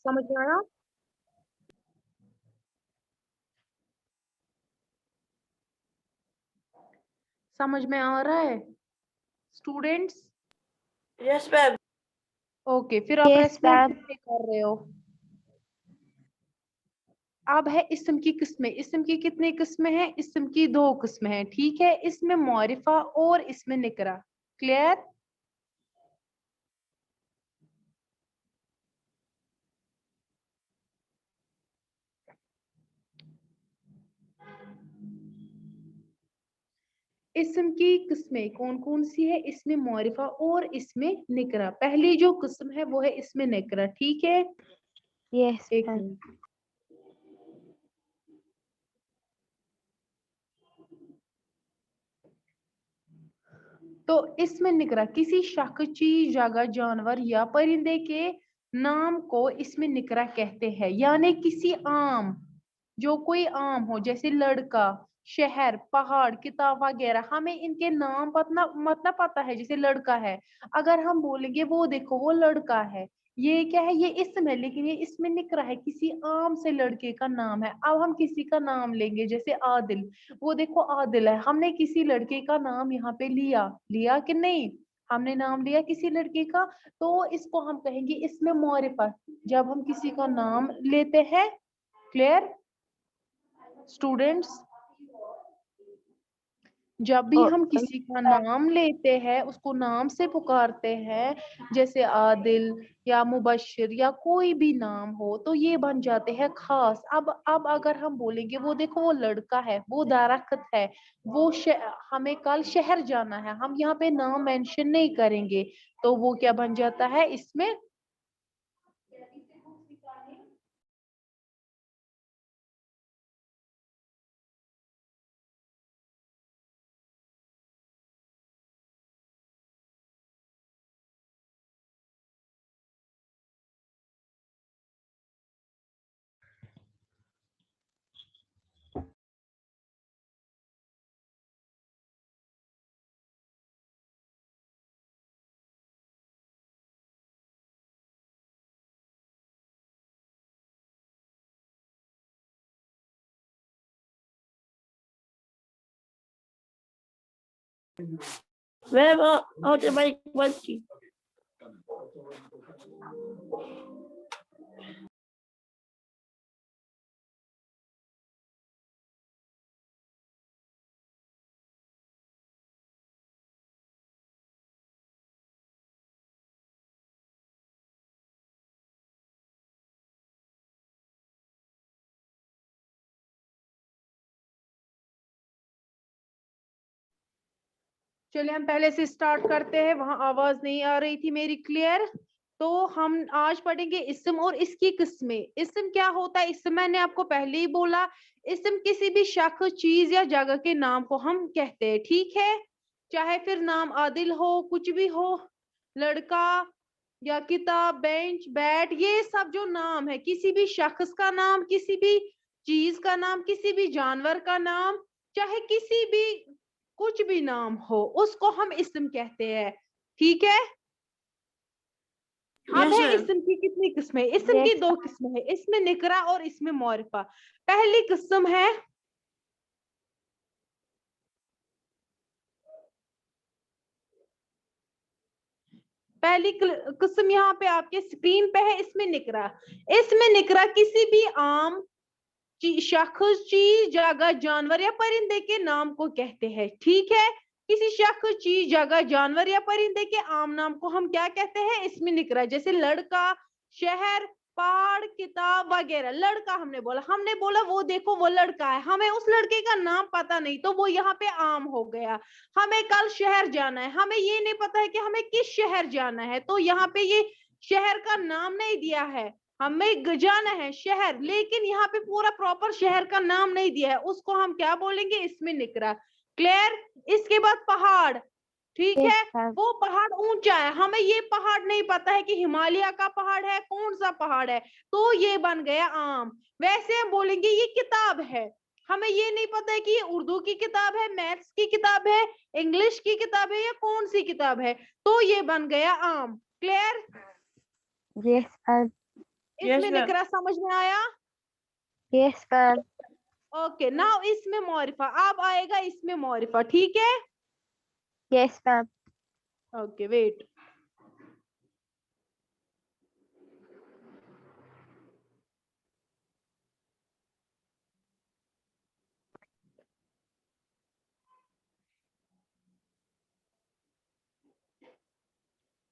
समझ में आया? समझ में आ रहा है स्टूडेंट्स? Yes ma'am. ओके, फिर आप Yes, रेस्पॉन्ड ma'am. कितने कर रहे हो? अब है इस्म की किस्में। इस्म की कितनी किस्में हैं? इस्म की 2 किस्में हैं, ठीक है। इसमें मौरिफा और इसमें निकरा। क्लियर? इस्म की किस्में कौन कौन सी है? इसमें मौरिफा और इसमें निकरा। पहली जो किस्म है वो है इसमें निकरा, ठीक है। Yes, एक ma'am. मिनट। तो इसमें निकरा किसी शख्स, चीज, जगह, जानवर या परिंदे के नाम को इसमें निकरा कहते हैं। यानी किसी आम, जो कोई आम हो, जैसे लड़का, शहर, पहाड़, किताब वगैरह, हमें इनके नाम मतलब पता है। जैसे लड़का है, अगर हम बोलेंगे वो देखो वो लड़का है, ये क्या है? ये इसम है, लेकिन ये इसमें निकरा है, किसी आम से लड़के का नाम है। अब हम किसी का नाम लेंगे, जैसे आदिल, वो देखो आदिल है, हमने किसी लड़के का नाम यहाँ पे लिया, लिया कि नहीं? हमने नाम लिया किसी लड़के का, तो इसको हम कहेंगे इसमें मौरिफा, जब हम किसी का नाम लेते हैं। Clear students? जब भी Oh, हम किसी का नाम लेते हैं, उसको नाम से पुकारते हैं, जैसे आदिल या मुबश्शिर या कोई भी नाम हो, तो ये बन जाते हैं खास। अब अगर हम बोलेंगे वो देखो वो लड़का है, वो दरख्त है, वो हमें कल शहर जाना है, हम यहाँ पे नाम मेंशन नहीं करेंगे, तो वो क्या बन जाता है? इसमें मैम और हमारी क्वेश्चन। चलिए हम पहले से स्टार्ट करते हैं, वहां आवाज नहीं आ रही थी मेरी। क्लियर? तो हम आज पढ़ेंगे इस्म और इसकी किस्में। इस्म क्या होता है? इस्म मैंने आपको पहले ही बोला, इस्म किसी भी शख्स, चीज या जगह के नाम को हम कहते हैं, ठीक है। चाहे फिर नाम आदिल हो, कुछ भी हो, लड़का या किताब, बेंच, बैट, ये सब जो नाम है, किसी भी शख्स का नाम, किसी भी चीज का नाम, किसी भी जानवर का नाम, चाहे किसी भी कुछ भी नाम हो, उसको हम इस्म कहते हैं, ठीक है। अब है इस्म की कितनी किस्में? इस्म की 2 किस्में है, इसमें निकरा और इसमें मौरिफा। पहली किस्म है पहली किस्म यहाँ पे आपके स्क्रीन पे है, इसमें निकरा। इसमें निकरा किसी भी आम, शख्स, चीज, जगह, जानवर या परिंदे के नाम को कहते हैं, ठीक है। किसी शख्स, चीज, जगह, जानवर या परिंदे के आम नाम को हम क्या कहते हैं? इसमें निकरा। जैसे लड़का, शहर, पहाड़, किताब वगैरह। लड़का हमने बोला वो देखो वो लड़का है, हमें उस लड़के का नाम पता नहीं, तो वो यहाँ पे आम हो गया। हमें कल शहर जाना है, हमें ये नहीं पता है कि हमें किस शहर जाना है, तो यहाँ पे ये शहर का नाम नहीं दिया है। हमें जाना है शहर, लेकिन यहाँ पे पूरा प्रॉपर शहर का नाम नहीं दिया है, उसको हम क्या बोलेंगे? इसमें निकरा। क्लियर? इसके बाद पहाड़, ठीक yes, है। ma'am. वो पहाड़ ऊंचा है, हमें ये पहाड़ नहीं पता है कि हिमालय का पहाड़ है, कौन सा पहाड़ है, तो ये बन गया आम। वैसे हम बोलेंगे ये किताब है, हमें ये नहीं पता है कि ये उर्दू की किताब है, मैथ्स की किताब है, इंग्लिश की किताब है, या कौन सी किताब है, तो ये बन गया आम। क्लियर? Yes, ma'am. इसमें निकरा समझ में आया? Yes, ma'am. ओके, नाउ इसमें मौरिफा, अब आएगा इसमें मौरिफा, ठीक है? Yes, ma'am. Okay, wait.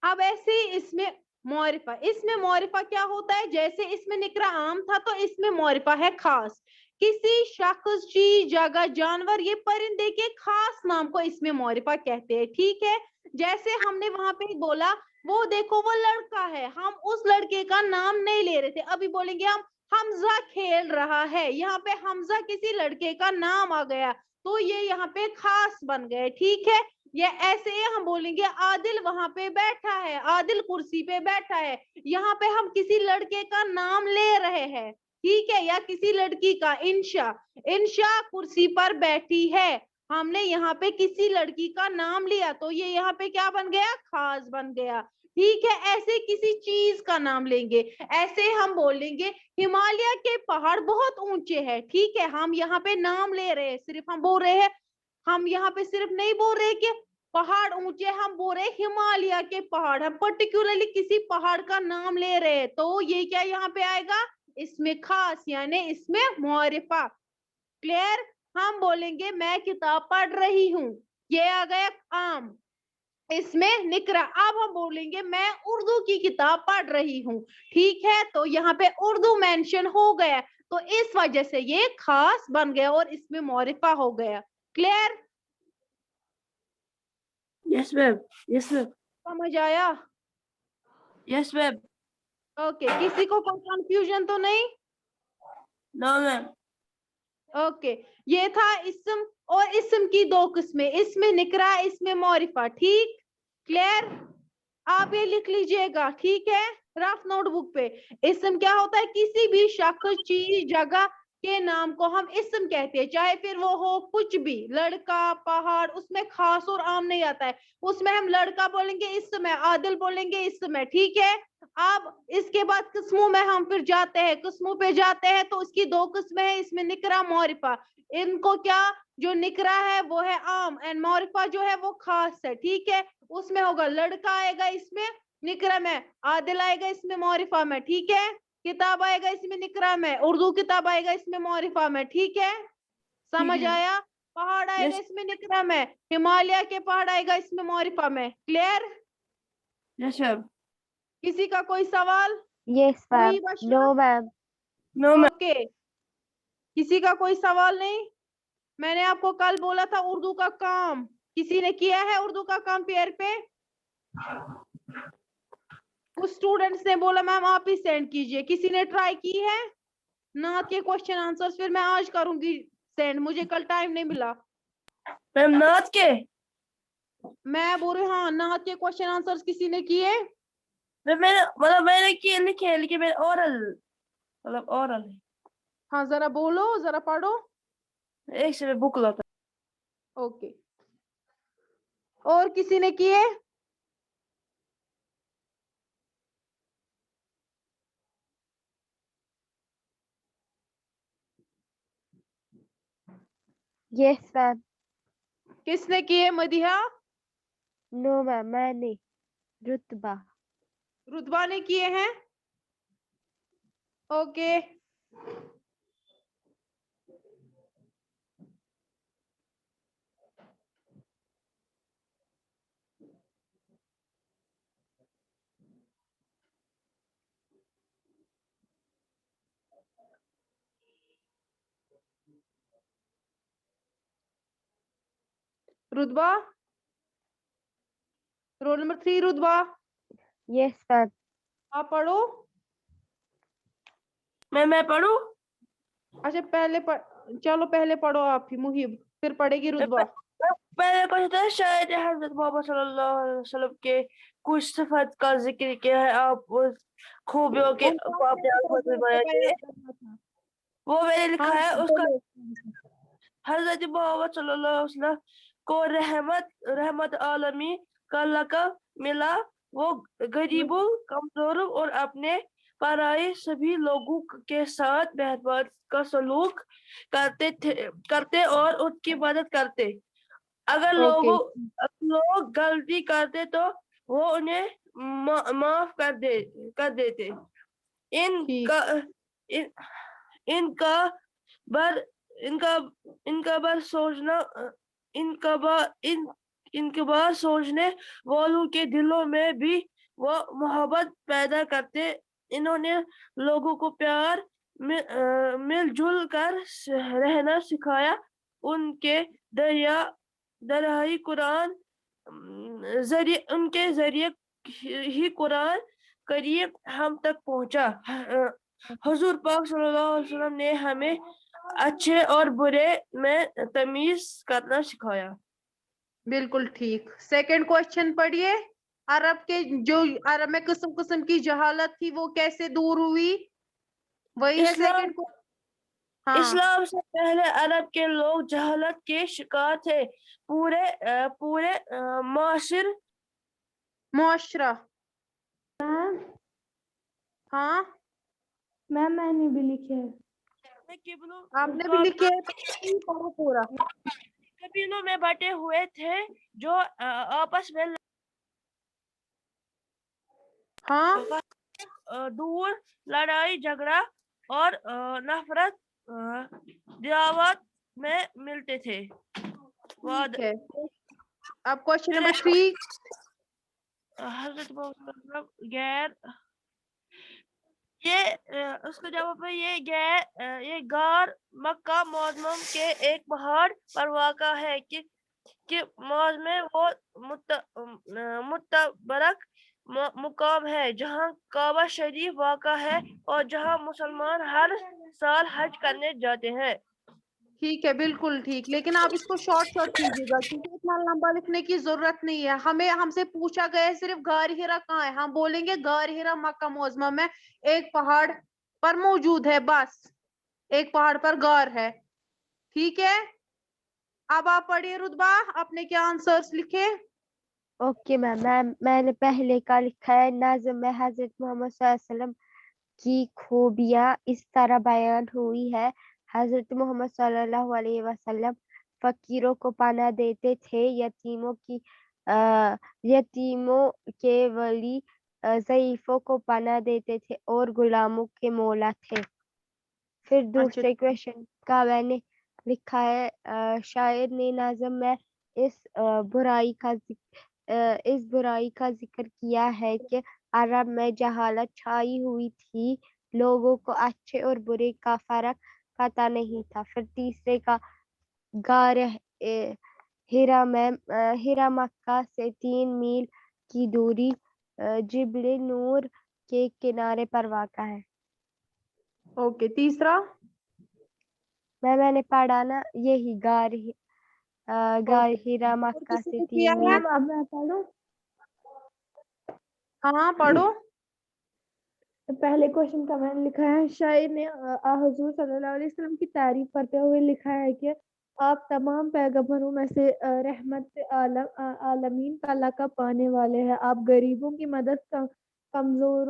अब ऐसे ही इसमें मौरिफा क्या होता है? जैसे इसमें निकरा आम था तो इसमें मौरिफा है खास। किसी शख्स, चीज, जगह, जानवर, ये परिंदे के खास नाम को इसमें मौरिफा कहते हैं, ठीक है? जैसे हमने वहां पे बोला, वो देखो वो लड़का है, हम उस लड़के का नाम नहीं ले रहे थे। अभी बोलेंगे हम हमजा खेल रहा है, यहाँ पे हमजा किसी लड़के का नाम आ गया तो ये यहाँ पे खास बन गए, ठीक है? ये ऐसे ही हम बोलेंगे आदिल वहां पे बैठा है, आदिल कुर्सी पे बैठा है, यहाँ पे हम किसी लड़के का नाम ले रहे हैं, ठीक है? या किसी लड़की का, इंशा कुर्सी पर बैठी है, हमने यहाँ पे किसी लड़की का नाम लिया तो ये यहाँ पे क्या बन गया? खास बन गया, ठीक है? ऐसे किसी चीज का नाम लेंगे, ऐसे हम बोलेंगे हिमालय के पहाड़ बहुत ऊंचे हैं, ठीक है? हम यहाँ पे नाम ले रहे हैं, सिर्फ हम बोल रहे हैं, हम यहाँ पे सिर्फ नहीं बोल रहे कि पहाड़ ऊंचे, हम बोल रहे हिमालय के पहाड़, हम पर्टिकुलरली किसी पहाड़ का नाम ले रहे हैं तो ये क्या यहाँ पे आएगा? इसमें खास, यानी इसमें मौरिफा। क्लियर? हम बोलेंगे मैं किताब पढ़ रही हूँ, ये आ गया आम, इसमें निकरा। अब हम बोलेंगे मैं उर्दू की किताब पढ़ रही हूँ, ठीक है? तो यहाँ पे उर्दू मेंशन हो गया तो इस वजह से ये खास बन गया और इसमें मौरिफा हो गया। Clear? Yes, ma'am. Yes, ma'am. समझ आया? Yes, ma'am. ओके, किसी को कोई कंफ्यूजन तो नहीं? No, ma'am. ओके, ये था इस्म, और इस्म की दो किस्में, इसमें निकरा, इसमें मौरिफा, ठीक? क्लियर? आप ये लिख लीजिएगा, ठीक है? रफ नोटबुक पे। इस्म क्या होता है? किसी भी शख्स, चीज, जगह के नाम को हम इस्म कहते हैं, चाहे फिर वो हो कुछ भी, लड़का, पहाड़, उसमें खास और आम नहीं आता है, उसमें हम लड़का बोलेंगे इस्म है, आदिल बोलेंगे इस्म है, ठीक है? अब इसके बाद किस्मों में हम फिर जाते हैं, किस्मों पे जाते हैं तो उसकी दो किस्में हैं, इसमें निकरा, मौरिफा। इनको क्या, जो निकरा है वो है आम एंड मौरिफा जो है वो खास है, ठीक है? उसमें होगा लड़का आएगा इसमें निकरा में, आदिल आएगा इसमें मौरिफा में, ठीक है? किताब आएगा इसमें निकरा में, उर्दू किताब आएगा इसमें मौरिफा में, ठीक है? समझ है। आया? पहाड़ आएगा Yes. इसमें निकरा में, हिमालय के पहाड़ आएगा इसमें मौरिफा में। क्लियर? Yes, ma'am. किसी का कोई सवाल? Yes, ma'am. कोई बशा? No, ma'am. No, ma'am. Okay, किसी का कोई सवाल नहीं? मैंने आपको कल बोला था उर्दू का काम, किसी ने किया है उर्दू का काम पेयर पे? कुछ स्टूडेंट्स ने बोला मैम आप ही सेंड कीजिए, किसी ने ट्राई की है? नात के क्वेश्चन आंसर्स फिर मैं आज करूंगी सेंड, मुझे कल टाइम नहीं मिला। Ma'am, नात के? मैं बोल रही हूँ हाँ, नात के क्वेश्चन आंसर्स किसी ने किए? मैंने किए लिखे लेकिन मैं ओरल है। हाँ जरा बोलो, जरा पढ़ो। एक से मैं बुक लाता। ओके, और किसी ने किए? Yes, ma'am. किसने किए? मदिहा? No, ma'am. मैंने रुतबा। रुतबा ने किए हैं? ओके, रुतबा, रोल नंबर 3 रुतबा, Yes, ma'am. आप पढ़ो। मैं पढ़ूं? अच्छा चलो पहले पढ़ो आप ही मुहिब, फिर पढ़ेगी रुतबा। मैंने कहा था शायद हज़रत मोहम्मद सल्लल्लाहु अलैहि वसल्लम के कुछ सिफात का जिक्र किया है, आप उस खूबियों के अपने अल्फाज में बयान किए। वो मैंने लिखा है उसका हज़रत मोहम्मद सल्लल्लाहु अलैहि वसल्लम को रहमत आलमी का लक़ब मिला। वो गरीबों, कमजोरों और अपने पर आए सभी लोगों के साथ मेहरबानी का सलूक करते और उनकी मदद करते। अगर ओके लोग गलती करते तो वो उन्हें माफ कर देते। ठीक इनका इन, इनका बर इनका इनका बार सोचना इनका बार इन इनके बार सोचने वालों के दिलों में भी वो मोहब्बत पैदा करते। इन्होंने लोगों को प्यार मिलजुल कर रहना सिखाया। उनके दरियाई कुरान जरिए उनके जरिए ही कुरान करीम हम तक पहुंचा। हुजूर पाक सल्लल्लाहु अलैहि वसल्लम ने हमें अच्छे और बुरे में तमीज करना सिखाया। बिल्कुल ठीक। सेकंड क्वेश्चन पढ़िए। अरब में किस्म किस्म की जहालत थी वो कैसे दूर हुई? वही है इस्लाम सेकंड को। हाँ इस्लाम से पहले अरब के लोग जहालत के शिकार थे। पूरे मुआशरा। हाँ मैम मैंने भी लिखे आपने भी लिखे है तो पढ़ो पूरा। कबीलों में बटे हुए थे जो आपस में हाँ दूर लड़ाई झगड़ा और नफरत दावत में मिलते थे। ठीक है। अब क्वेश्चन नंबर 3। हजरत मोहम्मद गैर उसका जवाब है ये गार मक्का मुअज्जम के एक पहाड़ पर वाक़ा है कि मौज में वो मुतबरक मुकाम है जहाँ काबा शरीफ वाक़ा है और जहाँ मुसलमान हर साल हज करने जाते हैं। ठीक है बिल्कुल ठीक, लेकिन आप इसको शॉर्ट शॉर्ट कीजिएगा क्योंकि इतना लंबा लिखने की जरूरत नहीं है। हमसे पूछा गया है सिर्फ गार हिरा कहाँ है, हम बोलेंगे गार हिरा मक्का मुअज्जमा में एक पहाड़ पर मौजूद है, बस एक पहाड़ पर गार है। ठीक है, अब आप पढ़िए रुतबा, आपने क्या आंसर्स लिखे? ओके मैम, मैंने पहले का लिखा है, नाज़म में हजरत मोहम्मद सल्लल्लाहु अलैहि वसल्लम की खूबियाँ इस तरह बयान हुई है। हजरत मोहम्मद सल्लल्लाहु अलैहि वसल्लम फकीरों को पनाह देते थे, यतीमों के वली ज़ईफों को पनाह देते थे और गुलामों के मौला थे। फिर अच्छा दूसरे क्वेश्चन का मैंने लिखा है, शायर ने नाज़म में इस बुराई का जिक्र किया है कि अरब में जहालत छाई हुई थी, लोगों को अच्छे और बुरे का फर्क पता नहीं था। फिर तीसरे का गार हिरा मक्का से 3 मील की दूरी जिब्ल नूर के किनारे पर वाक़ा है। ओके, तीसरा मैंने पढ़ा ना, यही गार हिरा मक्का से 3 मील। मैम अब मैं पढ़ूं? हाँ पढ़ो। पहले क्वेश्चन का मैंने लिखा है, शायर ने हुजूर सल्लल्लाहु अलैहि वसल्लम की तारीफ करते हुए लिखा है कि आप तमाम पैगंबरों में से रहमत आलमीन का लक़ब पाने वाले हैं। आप गरीबों की मदद कमजोर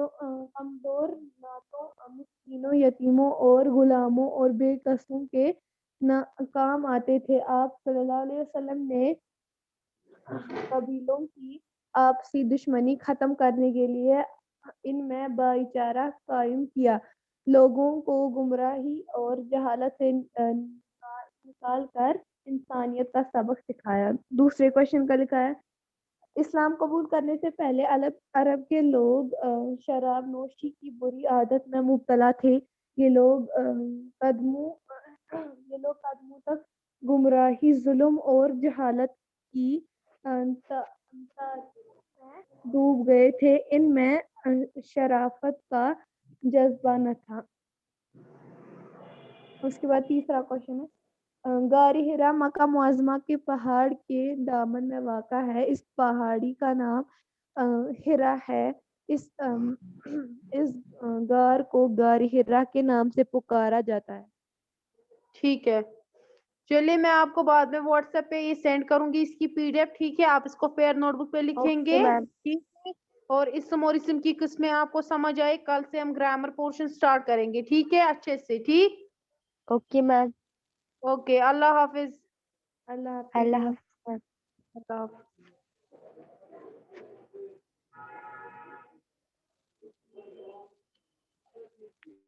नातों मिस्कीनों यतीमों और गुलामों और बेकसों के काम आते थे। आप सल्लल्लाहु अलैहि वसल्लम ने कबीलों की आपसी दुश्मनी खत्म करने के लिए इनमें भाईचारा कायम किया, लोगों को गुमराही और जहालत से निकाल कर इंसानियत का सबक सिखाया। दूसरे क्वेश्चन का लिखा है, इस्लाम कबूल करने से पहले अरब के लोग शराब नोशी की बुरी आदत में मुब्तला थे। ये लोग कदमों तक गुमराही, जुल्म और जहालत की डूब गए थे। इनमें शराफत का जज्बा न था। उसके बाद तीसरा क्वेश्चन है, गारी हिरा मक्का मुअज्जमा के पहाड़ के दामन में वाक़ा है। इस पहाड़ी का नाम हिरा है। इस गार को गारी हिरा के नाम से पुकारा जाता है। ठीक है, चलिए मैं आपको बाद में व्हाट्सएप पे ये सेंड करूंगी इसकी पीडीएफ। ठीक है, आप इसको फेयर नोटबुक पे लिखेंगे। मैम। ठीक है, اور اسم اور اسم کی قسمیں آپ کو سمجھ آئے. کل سے ہم گرامر پورشن سٹارٹ کریں گے, ٹھیک ہے, اچھے سے, ٹھیک. Okay ma'am. اوکے, اللہ حافظ. اللہ حافظ. اللہ حافظ. اللہ حافظ.